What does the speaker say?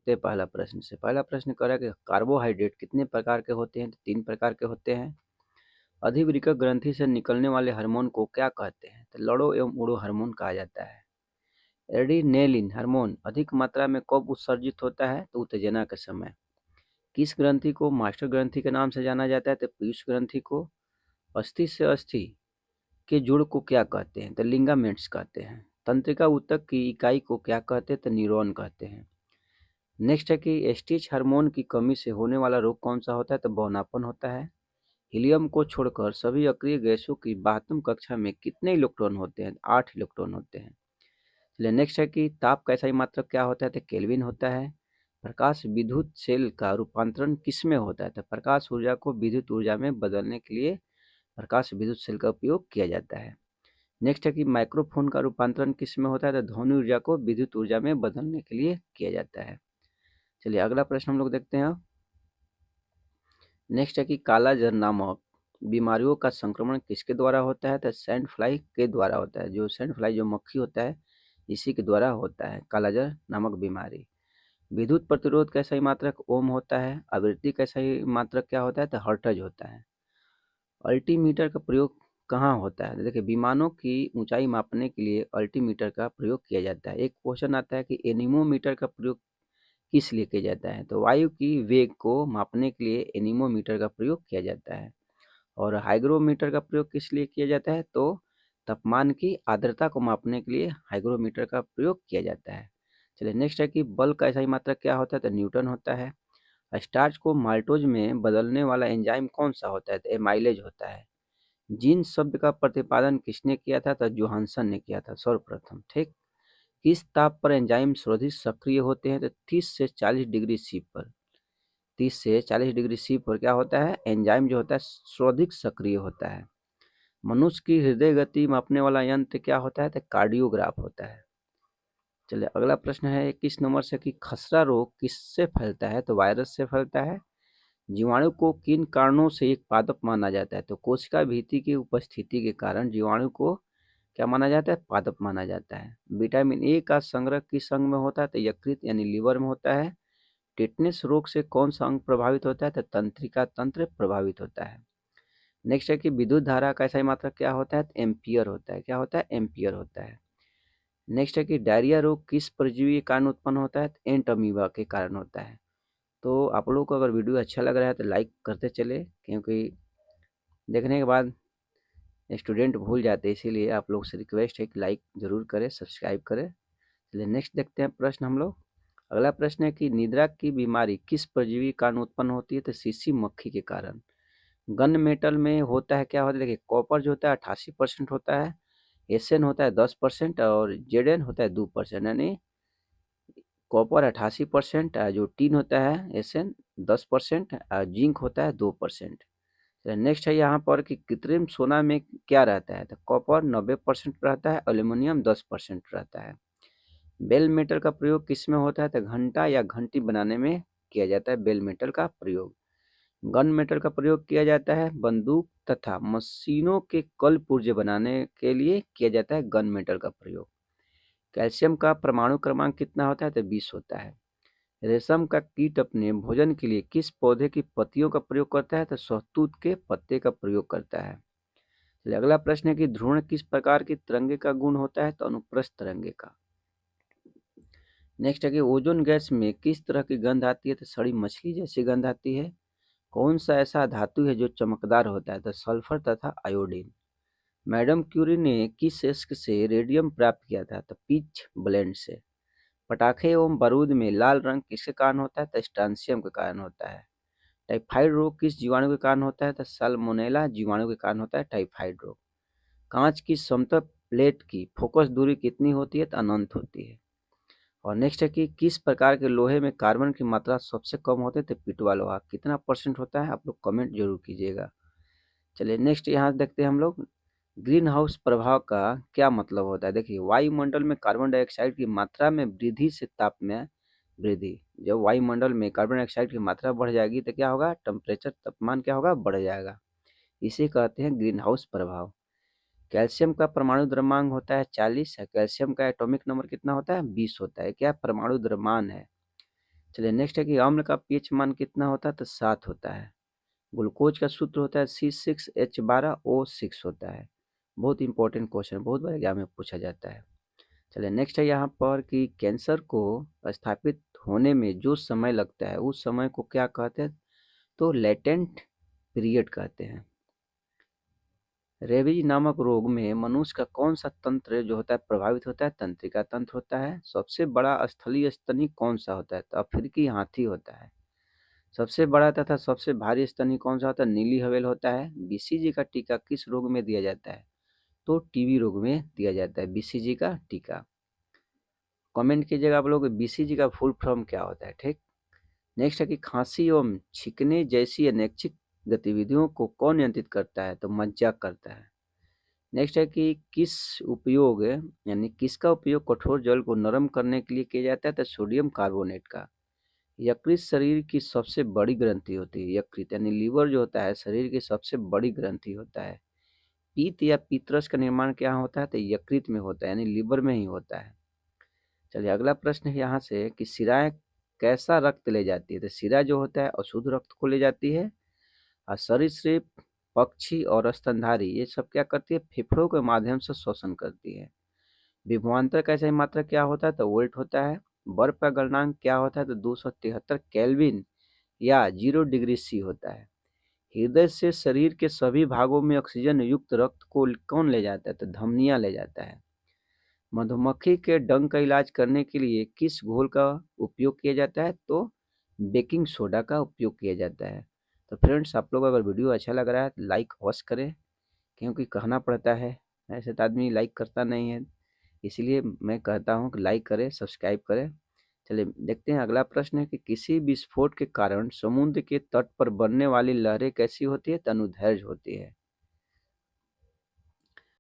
देखते हैं पहला प्रश्न से। पहला प्रश्न कह रहा है कि कार्बोहाइड्रेट कितने प्रकार के होते हैं? तो 3 प्रकार के होते हैं। अधिवृक्क ग्रंथि से निकलने वाले हार्मोन को क्या कहते हैं? तो लड़ो एवं उड़ो हार्मोन कहा जाता है। एड्रेनालिन हार्मोन अधिक मात्रा में कब उत्सर्जित होता है? तो उत्तेजना के समय। किस ग्रंथि को मास्टर ग्रंथि के नाम से जाना जाता है? तो पीयूष ग्रंथि को। अस्थि से अस्थि के जुड़ को क्या कहते हैं? तो लिगामेंट्स कहते हैं। तंत्रिका ऊतक की इकाई को क्या कहते हैं? तो न्यूरॉन कहते हैं। नेक्स्ट है कि एस्टिच हार्मोन की कमी से होने वाला रोग कौन सा होता है? तो बौनापन होता है। हीलियम को छोड़कर सभी अक्रिय गैसों की बाह्यतम कक्षा में कितने इलेक्ट्रॉन होते हैं? 8 इलेक्ट्रॉन होते हैं। चलिए नेक्स्ट है कि ताप का SI मात्रक क्या होता है? तो केल्विन होता है। प्रकाश विद्युत सेल का रूपांतरण किस में होता है? तो प्रकाश ऊर्जा को विद्युत ऊर्जा में बदलने के लिए प्रकाश विद्युत सेल का उपयोग किया जाता है। नेक्स्ट है कि माइक्रोफोन का रूपांतरण किस में होता है? तो ध्वनि ऊर्जा को विद्युत ऊर्जा में बदलने के लिए किया जाता है। चलिए अगला प्रश्न हम लोग देखते हैं। नेक्स्ट है कि कालाजार नामक बीमारियों का संक्रमण किसके द्वारा होता है? तो सैंड फ्लाई के द्वारा होता है। जो सैंड फ्लाई जो मक्खी होता है इसी के द्वारा होता है कालाजार नामक बीमारी। विद्युत प्रतिरोध का SI मात्रक ओम होता है। आवृत्ति का SI मात्रक क्या होता है? तो हर्ट्ज होता है। अल्टीमीटर का प्रयोग कहाँ होता है? तो देखिए विमानों की ऊंचाई मापने के लिए अल्टीमीटर का प्रयोग किया जाता है। एक क्वेश्चन आता है कि एनीमोमीटर का प्रयोग किस लिए किया जाता है? तो वायु की वेग को मापने के लिए एनीमोमीटर का प्रयोग किया जाता है। और हाइग्रोमीटर का प्रयोग किस लिए किया जाता है? तो तापमान की आर्द्रता को मापने के लिए हाइग्रोमीटर का प्रयोग किया जाता है। चलिए नेक्स्ट है कि बल का SI मात्रक क्या होता है? तो न्यूटन होता है। स्टार्च को माल्टोज में बदलने वाला एंजाइम कौन सा होता है? तो एमाइलेज होता है। जीन शब्द का प्रतिपादन किसने किया था? तो जोहानसन ने किया था सर्वप्रथम। ठीक। किस ताप पर एंजाइम सर्वाधिक सक्रिय होते हैं? तो 30 से 40 डिग्री सी पर। 30 से 40 डिग्री सी पर क्या होता है? एंजाइम जो होता है सर्वाधिक सक्रिय होता है। मनुष्य की हृदय गति मापने वाला यंत्र क्या होता है? तो कार्डियोग्राफ होता है। चलिए अगला प्रश्न है 21 नंबर से कि खसरा रोग किससे फैलता है? तो वायरस से फैलता है। जीवाणु को किन कारणों से एक पादप माना जाता है? तो कोशिका भित्ति की उपस्थिति के कारण जीवाणु को क्या माना जाता है? पादप माना जाता है। विटामिन ए का संग्रह किस अंग में होता है? तो यकृत यानी लीवर में होता है। टिटनेस रोग से कौन सा अंग प्रभावित होता है? तो तंत्रिका तंत्र प्रभावित होता है। नेक्स्ट है कि विद्युत धारा का SI मात्रक क्या होता है? तो एम्पियर होता है। क्या होता है? एम्पियर होता है। नेक्स्ट है कि डायरिया रोग किस परजीवी के कारण उत्पन्न होता है? तो एंट अमीबा के कारण होता है। तो आप लोगों को अगर वीडियो अच्छा लग रहा है तो लाइक करते चले, क्योंकि देखने के बाद स्टूडेंट भूल जाते हैं, इसीलिए आप लोग से रिक्वेस्ट है कि लाइक ज़रूर करें, सब्सक्राइब करें। चलिए नेक्स्ट देखते हैं प्रश्न हम लोग। अगला प्रश्न है कि निद्रा की बीमारी किस परजीवी के कारण उत्पन्न होती है? तो सीसी मक्खी के कारण। गन मेटल में होता है क्या होता है? देखिए कॉपर जो होता है 88% होता है। एसएन होता है 10% और जेडएन होता है 2%। यानी कॉपर 88%, जो टीन होता है एसएन 10%, जिंक होता है 2%। नेक्स्ट है यहाँ पर कि कृत्रिम सोना में क्या रहता है? तो कॉपर 90% रहता है, एल्यूमिनियम 10% रहता है। बेल मेटल का प्रयोग किस में होता है? तो घंटा या घंटी बनाने में किया जाता है बेल मेटल का प्रयोग। गन मेटल का प्रयोग किया जाता है बंदूक तथा मशीनों के कल पुर्जे बनाने के लिए किया जाता है गन मेटल का प्रयोग। कैल्शियम का परमाणु क्रमांक कितना होता है? तो 20 होता है। रेशम का कीट अपने भोजन के लिए किस पौधे की पत्तियों का प्रयोग करता है? तो शहतूत के पत्ते का प्रयोग करता है। चलिए अगला प्रश्न है कि ध्रुवण किस प्रकार की तरंगे का गुण होता है? तो अनुप्रस्थ तरंगे का। नेक्स्ट है कि ओजोन गैस में किस तरह की गंध आती है? तो सड़ी मछली जैसी गंध आती है। कौन सा ऐसा धातु है जो चमकदार होता है? तो सल्फर तथा आयोडीन। मैडम क्यूरी ने किस यस्क से रेडियम प्राप्त किया था? तो पीच ब्लेंड से। पटाखे एवं बारूद में लाल रंग किसके कारण होता है? तो स्ट्रांसियम के कारण होता है। टाइफाइड रोग किस जीवाणु के कारण होता है? तो साल्मोनेला जीवाणु के कारण होता है टाइफाइड रोग। कांच की समतल प्लेट की फोकस दूरी कितनी होती है? तो अनंत होती है। और नेक्स्ट है कि किस प्रकार के लोहे में कार्बन की मात्रा सबसे कम होती है? तो पिटवा लोहा। कितना परसेंट होता है? आप लोग कमेंट जरूर कीजिएगा। चलिए नेक्स्ट यहाँ देखते हैं हम लोग। ग्रीन हाउस प्रभाव का क्या मतलब होता है? देखिए वायुमंडल में कार्बन डाइऑक्साइड की मात्रा में वृद्धि से ताप में वृद्धि। जब वायुमंडल में कार्बन डाइऑक्साइड की मात्रा बढ़ जाएगी तो क्या होगा? टेम्परेचर तापमान क्या होगा? बढ़ जाएगा। इसे कहते हैं ग्रीन हाउस प्रभाव। कैल्शियम का परमाणु द्रव्यमान होता है 40 है। कैल्शियम का एटॉमिक नंबर कितना होता है? 20 होता है। क्या परमाणु द्रव्यमान है। चलिए नेक्स्ट है कि अम्ल का पीएच मान कितना होता है? तो 7 होता है। ग्लूकोज का सूत्र होता है C6H12O6 होता है। बहुत इंपॉर्टेंट क्वेश्चन, बहुत बार एग्जाम में पूछा जाता है। चलिए नेक्स्ट है यहाँ पर कि कैंसर को स्थापित होने में जो समय लगता है उस समय को क्या कहते हैं? तो लेटेंट पीरियड कहते हैं। रेबीज नामक रोग में मनुष्य का कौन सा तंत्र जो होता है प्रभावित होता है? तंत्रिका तंत्र होता है। सबसे बड़ा स्थलीय स्तनी कौन सा होता है? तो अफ्रीकी हाथी होता है। सबसे बड़ा तथा सबसे भारी स्तनी कौन सा होता है? नीली हवेल होता है। बीसीजी का टीका किस रोग में दिया जाता है? तो टीबी रोग में दिया जाता है बीसीजी का टीका। कमेंट कीजिएगा आप लोग बीसीजी का फुल फॉर्म क्या होता है। ठीक। नेक्स्ट है कि खांसी एवं छींकने जैसी अनैच्छिक गतिविधियों को कौन नियंत्रित करता है? तो मज्जा करता है। नेक्स्ट है कि किसका उपयोग कठोर जल को नरम करने के लिए किया जाता है? तो सोडियम कार्बोनेट का। यकृत शरीर की सबसे बड़ी ग्रंथि होती है। यकृत यानी लीवर जो होता है शरीर की सबसे बड़ी ग्रंथि होता है। पीत या पीतरस का निर्माण क्या होता है? तो यकृत में होता है यानी लीवर में ही होता है। चलिए अगला प्रश्न है यहाँ से कि शिराएं कैसा रक्त ले जाती है? तो शिरा जो होता है अशुद्ध रक्त को ले जाती है। और सरीसृप, पक्षी और स्तनधारी ये सब क्या करती है? फेफड़ों के माध्यम से शोषण करती है। विभवांतर का सही मात्रक क्या होता है? तो वोल्ट होता है। बर्फ का गलनांक क्या होता है? तो 273 केल्विन या 0 डिग्री सी होता है। हृदय से शरीर के सभी भागों में ऑक्सीजन युक्त रक्त को कौन ले जाता है? तो धमनियां ले जाता है। मधुमक्खी के डंक का इलाज करने के लिए किस घोल का उपयोग किया जाता है? तो बेकिंग सोडा का उपयोग किया जाता है। तो फ्रेंड्स आप लोग अगर वीडियो अच्छा लग रहा है तो लाइक अवश्य करें, क्योंकि कहना पड़ता है, ऐसे तो आदमी लाइक करता नहीं है, इसलिए मैं कहता हूँ कि लाइक करें, सब्सक्राइब करें। चलिए देखते हैं अगला प्रश्न है कि किसी विस्फोट के कारण समुद्र के तट पर बनने वाली लहरें कैसी होती है? तो अनुदैर्घ्य होती है।